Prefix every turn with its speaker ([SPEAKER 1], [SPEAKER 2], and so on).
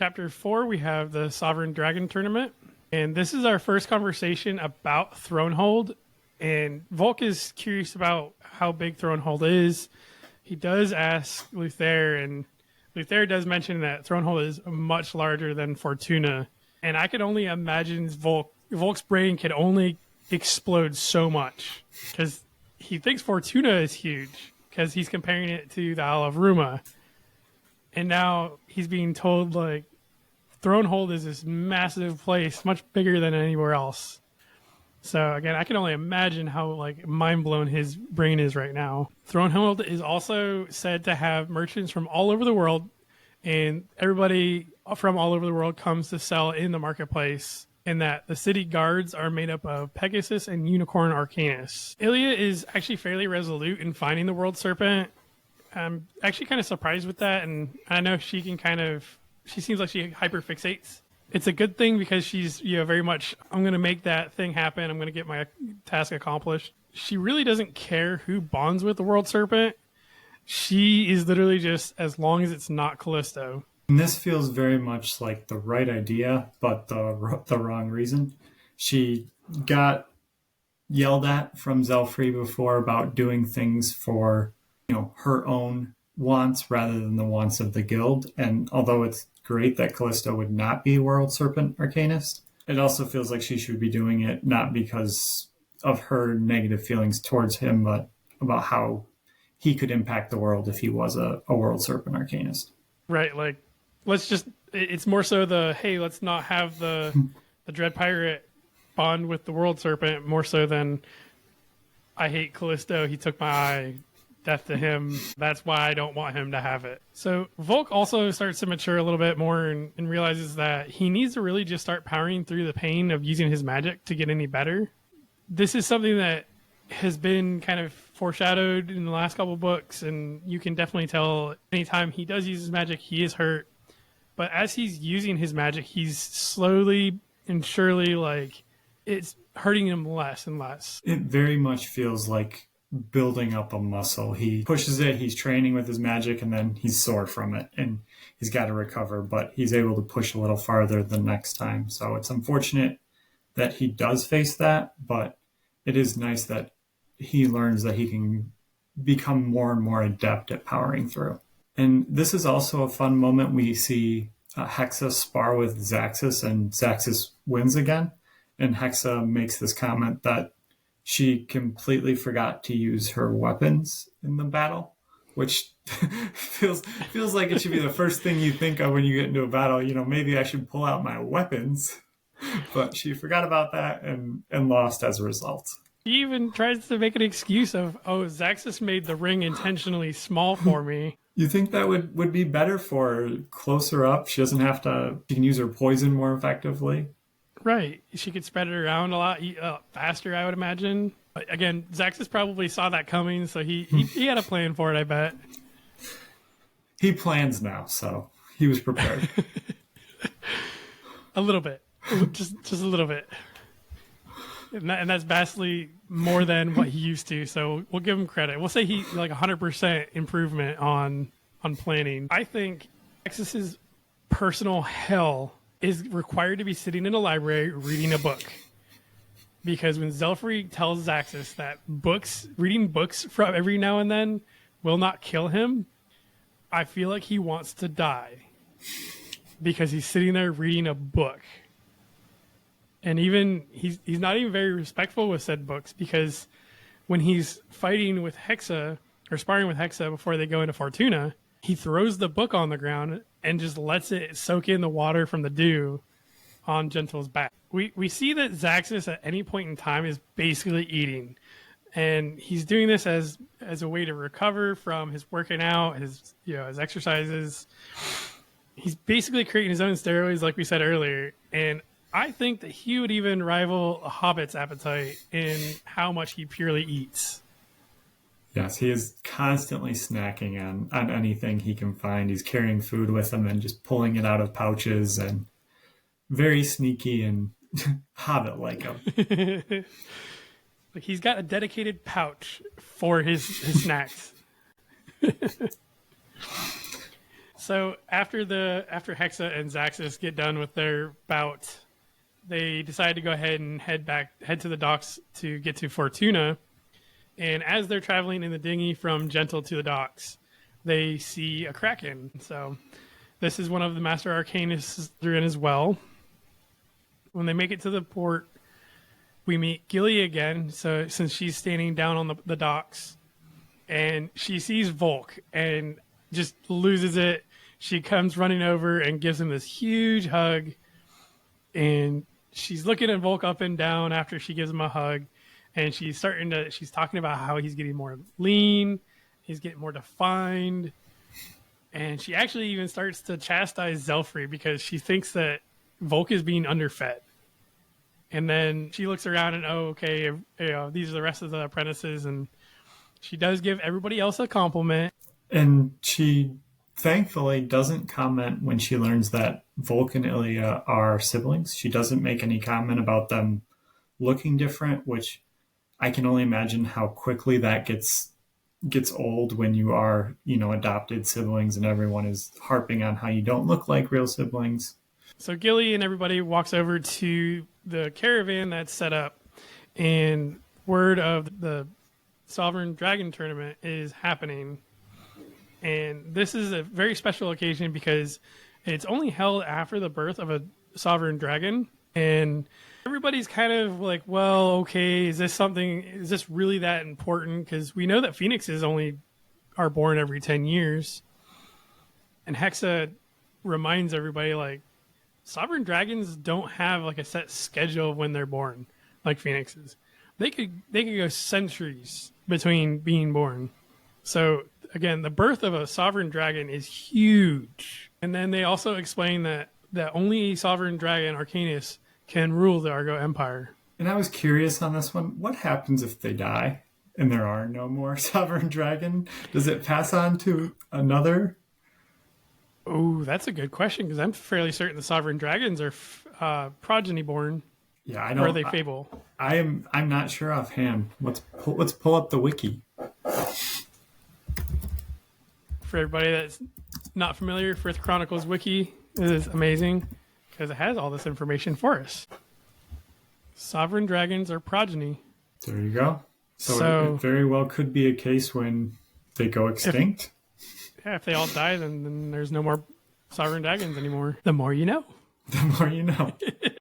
[SPEAKER 1] Chapter 4, we have the Sovereign Dragon Tournament. And this is our first conversation about Thronehold. And Volk is curious about how big Thronehold is. He does ask Luther, and Luther does mention that Thronehold is much larger than Fortuna. And I could only imagine Volk's brain could only explode so much. Because he thinks Fortuna is huge, because he's comparing it to the Isle of Ruma. And now he's being told, like, Thronehold is this massive place, much bigger than anywhere else. So again, I can only imagine how like mind blown his brain is right now. Thronehold is also said to have merchants from all over the world, and everybody from all over the world comes to sell in the marketplace. And that the city guards are made up of Pegasus and Unicorn Arcanist. Ilya is actually fairly resolute in finding the World Serpent. I'm actually kind of surprised with that, and I know she seems like she hyperfixates. It's a good thing because she's, very much, I'm going to make that thing happen. I'm going to get my task accomplished. She really doesn't care who bonds with the World Serpent. She is literally just, as long as it's not Callisto.
[SPEAKER 2] And this feels very much like the right idea, but the wrong reason. She got yelled at from Zelfrey before about doing things for, her own wants rather than the wants of the guild. And although it's great that Callisto would not be World Serpent Arcanist, it also feels like she should be doing it not because of her negative feelings towards him, but about how he could impact the world if he was a World Serpent Arcanist.
[SPEAKER 1] Right, like, it's more so let's not have the Dread Pirate bond with the World Serpent, more so than I hate Callisto, he took my eye, death to him, that's why I don't want him to have it. So Volk also starts to mature a little bit more and realizes that he needs to really just start powering through the pain of using his magic to get any better. This is something that has been kind of foreshadowed in the last couple of books, and you can definitely tell anytime he does use his magic, he is hurt. But as he's using his magic, he's slowly and surely, like, it's hurting him less and less.
[SPEAKER 2] It very much feels like building up a muscle. He pushes it, he's training with his magic, and then he's sore from it, and he's got to recover, but he's able to push a little farther the next time. So it's unfortunate that he does face that, but it is nice that he learns that he can become more and more adept at powering through. And this is also a fun moment. We see Hexa spar with Zaxus, and Zaxus wins again. And Hexa makes this comment that she completely forgot to use her weapons in the battle, which feels like it should be the first thing you think of when you get into a battle. Maybe I should pull out my weapons. But she forgot about that and lost as a result.
[SPEAKER 1] He even tries to make an excuse of, Zaxus made the ring intentionally small for me.
[SPEAKER 2] You think that would be better for her closer up? She doesn't have to, she can use her poison more effectively.
[SPEAKER 1] Right. She could spread it around a lot faster, I would imagine. But again, Zaxus probably saw that coming, so he had a plan for it, I bet.
[SPEAKER 2] He plans now, so he was prepared.
[SPEAKER 1] A little bit. Just a little bit. And that's vastly more than what he used to, so we'll give him credit. We'll say he 100% improvement on planning. I think Zaxus's personal hell is required to be sitting in a library reading a book. Because when Zelfrey tells Zaxus that reading books from every now and then will not kill him, I feel like he wants to die. Because he's sitting there reading a book. And even he's not even very respectful with said books, because when he's fighting with Hexa or sparring with Hexa before they go into Fortuna, he throws the book on the ground and just lets it soak in the water from the dew on Gentle's back. We see that Zaxus at any point in time is basically eating, and he's doing this as a way to recover from his working out, his exercises. He's basically creating his own steroids, like we said earlier, and I think that he would even rival a hobbit's appetite in how much he purely eats.
[SPEAKER 2] Yes, he is constantly snacking on anything he can find. He's carrying food with him and just pulling it out of pouches, and very sneaky and hobbit-like him.
[SPEAKER 1] Like, he's got a dedicated pouch for his snacks. So after Hexa and Zaxxas get done with their bout, they decide to go ahead and head to the docks to get to Fortuna. And as they're traveling in the dinghy from Gentle to the docks, they see a Kraken. So this is one of the Master Arcanists through in as well. When they make it to the port, we meet Gilly again. So since she's standing down on the docks, and she sees Volk and just loses it. She comes running over and gives him this huge hug. And she's looking at Volk up and down after she gives him a hug. And she's talking about how he's getting more lean. He's getting more defined. And she actually even starts to chastise Zelfrey because she thinks that Volk is being underfed. And then she looks around and, okay, these are the rest of the apprentices. And she does give everybody else a compliment.
[SPEAKER 2] And she thankfully doesn't comment when she learns that Volk and Ilya are siblings. She doesn't make any comment about them looking different, which I can only imagine how quickly that gets old when you are, adopted siblings and everyone is harping on how you don't look like real siblings.
[SPEAKER 1] So Gilly and everybody walks over to the caravan that's set up, and word of the Sovereign Dragon tournament is happening. And this is a very special occasion because it's only held after the birth of a Sovereign Dragon. And everybody's kind of like, well, okay, is this really that important? Because we know that phoenixes only are born every 10 years. And Hexa reminds everybody, like, Sovereign Dragons don't have like a set schedule of when they're born, like phoenixes. They could go centuries between being born. So again, the birth of a Sovereign Dragon is huge. And then they also explain that only a Sovereign Dragon, Arcanist, can rule the Argo Empire.
[SPEAKER 2] And I was curious on this one. What happens if they die and there are no more Sovereign Dragon? Does it pass on to another?
[SPEAKER 1] Oh, that's a good question, because I'm fairly certain the Sovereign Dragons are progeny born.
[SPEAKER 2] Yeah, I know.
[SPEAKER 1] Or are they fable?
[SPEAKER 2] I'm not sure offhand. Let's pull up the wiki.
[SPEAKER 1] For everybody that's not familiar, Frith Chronicles wiki is amazing because it has all this information for us. Sovereign Dragons are progeny.
[SPEAKER 2] There you go. So it very well could be a case when they go extinct.
[SPEAKER 1] If they all die, then there's no more Sovereign Dragons anymore. The more you know.
[SPEAKER 2] The more you know.